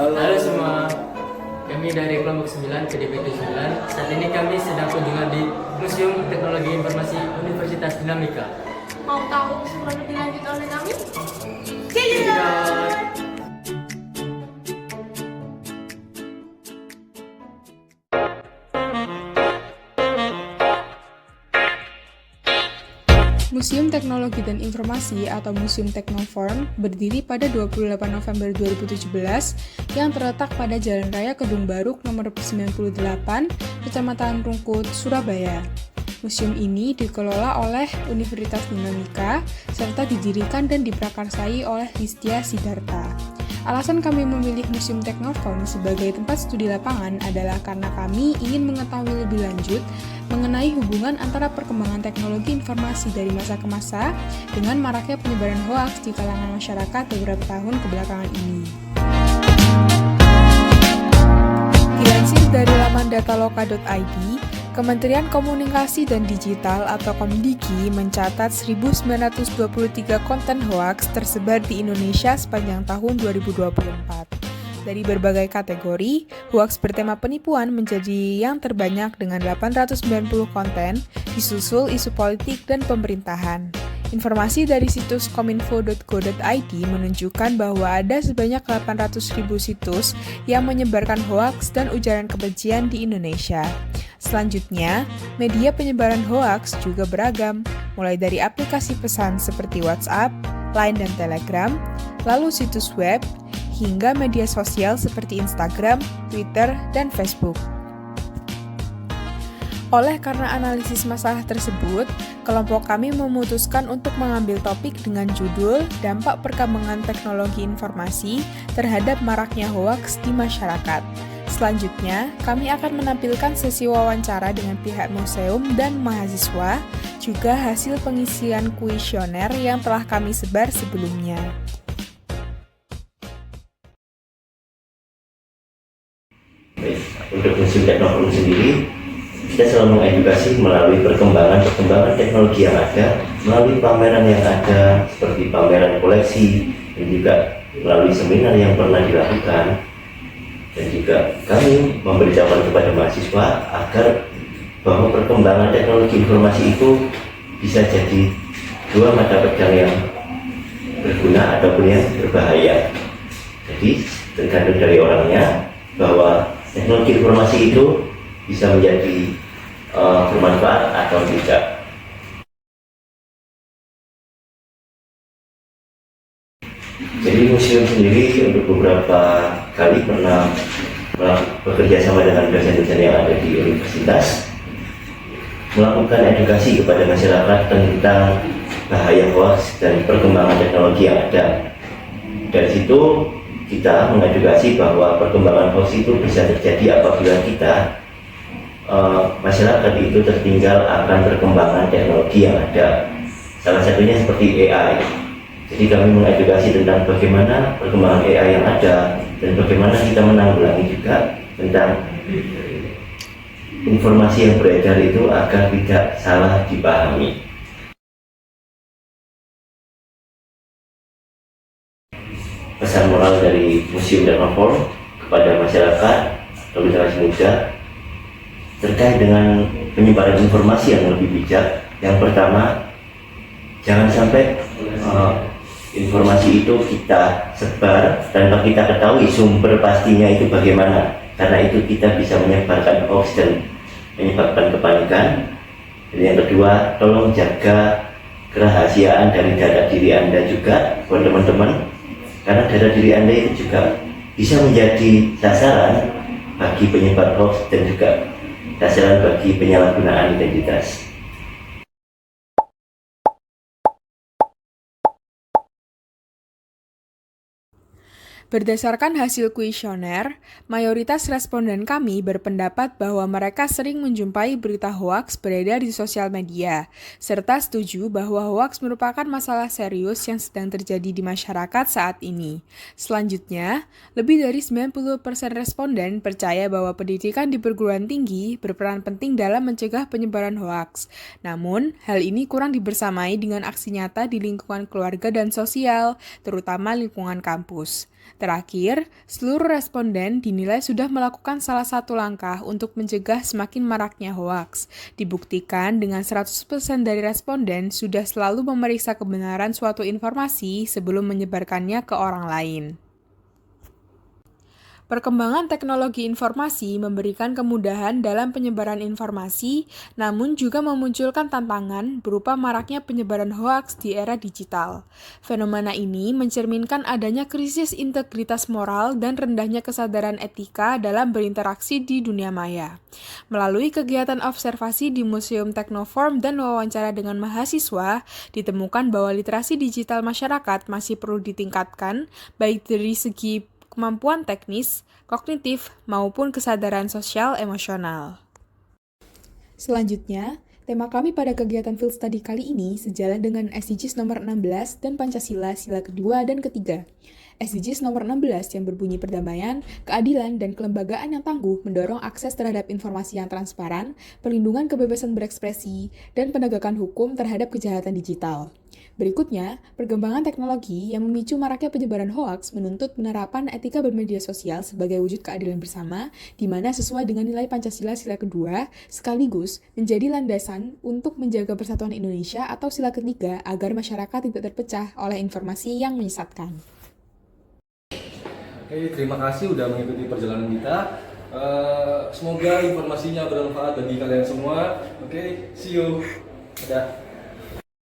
Halo semua, kami dari kelompok 9 KDPT 9. Saat ini kami sedang kunjungan di Museum Teknologi Informasi Universitas Dinamika. Mau tahu sebelum lebih lanjut oleh kami? Tidak. Museum Teknologi dan Informasi atau Museum Teknoform berdiri pada 28 November 2017 yang terletak pada Jalan Raya Kedung Baruk nomor 98, Kecamatan Rungkut, Surabaya. Museum ini dikelola oleh Universitas Dinamika serta didirikan dan diprakarsai oleh Histya Siddhartha. Alasan kami memilih Museum Teknoform sebagai tempat studi lapangan adalah karena kami ingin mengetahui lebih lanjut mengenai hubungan antara perkembangan teknologi informasi dari masa ke masa dengan maraknya penyebaran hoaks di kalangan masyarakat beberapa tahun kebelakangan ini. Dilansir dari laman dataloka.id, Kementerian Komunikasi dan Digital atau Komdiki mencatat 1.923 konten hoaks tersebar di Indonesia sepanjang tahun 2024. Dari berbagai kategori, hoaks bertema penipuan menjadi yang terbanyak dengan 890 konten, disusul isu politik dan pemerintahan. Informasi dari situs kominfo.go.id menunjukkan bahwa ada sebanyak 800.000 situs yang menyebarkan hoaks dan ujaran kebencian di Indonesia. Selanjutnya, media penyebaran hoaks juga beragam, mulai dari aplikasi pesan seperti WhatsApp, Line dan Telegram, lalu situs web, hingga media sosial seperti Instagram, Twitter, dan Facebook. Oleh karena analisis masalah tersebut, kelompok kami memutuskan untuk mengambil topik dengan judul Dampak Perkembangan Teknologi Informasi Terhadap Maraknya Hoaks di Masyarakat. Selanjutnya, kami akan menampilkan sesi wawancara dengan pihak museum dan mahasiswa, juga hasil pengisian kuesioner yang telah kami sebar sebelumnya. Untuk Museum Teknoform sendiri, kita selalu mengedukasi melalui perkembangan teknologi yang ada, melalui pameran yang ada, seperti pameran koleksi, dan juga melalui seminar yang pernah dilakukan. Dan juga kami memberitahukan kepada mahasiswa agar bahwa perkembangan teknologi informasi itu bisa jadi dua mata pedang yang berguna ataupun yang berbahaya. Jadi tergantung dari orangnya bahwa teknologi informasi itu bisa menjadi bermanfaat atau tidak. Jadi museum sendiri untuk beberapa kali pernah bekerja sama dengan dosen-dosen yang ada di universitas, melakukan edukasi kepada masyarakat tentang bahaya hoaks dan perkembangan teknologi yang ada. Dari situ kita mengedukasi bahwa perkembangan hoaks itu bisa terjadi apabila kita masyarakat itu tertinggal akan perkembangan teknologi yang ada. Salah satunya seperti AI. Jadi kami mengedukasi tentang bagaimana perkembangan AI yang ada dan bagaimana kita menanggulangi juga tentang informasi yang beredar itu agar tidak salah dipahami. Pesan moral dari Museum Teknoform kepada masyarakat atau generasi muda terkait dengan penyebaran informasi yang lebih bijak. Yang pertama, jangan sampai informasi itu kita sebar tanpa kita ketahui sumber pastinya itu bagaimana, karena itu kita bisa menyebarkan hoax dan menyebabkan kepanikan. Dan yang kedua, tolong jaga kerahasiaan dari data diri Anda juga buat teman-teman, karena data diri Anda itu juga bisa menjadi sasaran bagi penyebar hoax dan juga sasaran bagi penyalahgunaan identitas. Berdasarkan hasil kuesioner, mayoritas responden kami berpendapat bahwa mereka sering menjumpai berita hoaks beredar di sosial media, serta setuju bahwa hoaks merupakan masalah serius yang sedang terjadi di masyarakat saat ini. Selanjutnya, lebih dari 90% responden percaya bahwa pendidikan di perguruan tinggi berperan penting dalam mencegah penyebaran hoaks. Namun, hal ini kurang dibersamai dengan aksi nyata di lingkungan keluarga dan sosial, terutama lingkungan kampus. Terakhir, seluruh responden dinilai sudah melakukan salah satu langkah untuk mencegah semakin maraknya hoaks. Dibuktikan dengan 100% dari responden sudah selalu memeriksa kebenaran suatu informasi sebelum menyebarkannya ke orang lain. Perkembangan teknologi informasi memberikan kemudahan dalam penyebaran informasi, namun juga memunculkan tantangan berupa maraknya penyebaran hoaks di era digital. Fenomena ini mencerminkan adanya krisis integritas moral dan rendahnya kesadaran etika dalam berinteraksi di dunia maya. Melalui kegiatan observasi di Museum Teknoform dan wawancara dengan mahasiswa, ditemukan bahwa literasi digital masyarakat masih perlu ditingkatkan, baik dari segi kemampuan teknis, kognitif, maupun kesadaran sosial emosional. Selanjutnya, tema kami pada kegiatan Field Study kali ini sejalan dengan SDGs nomor 16 dan Pancasila sila kedua dan ketiga. SDGs nomor 16 yang berbunyi perdamaian, keadilan, dan kelembagaan yang tangguh mendorong akses terhadap informasi yang transparan, perlindungan kebebasan berekspresi, dan penegakan hukum terhadap kejahatan digital. Berikutnya, perkembangan teknologi yang memicu maraknya penyebaran hoaks menuntut penerapan etika bermedia sosial sebagai wujud keadilan bersama, di mana sesuai dengan nilai Pancasila sila kedua, sekaligus menjadi landasan untuk menjaga persatuan Indonesia atau sila ketiga agar masyarakat tidak terpecah oleh informasi yang menyesatkan. Oke, terima kasih sudah mengikuti perjalanan kita. Semoga informasinya bermanfaat bagi kalian semua. Oke, see you. Dadah.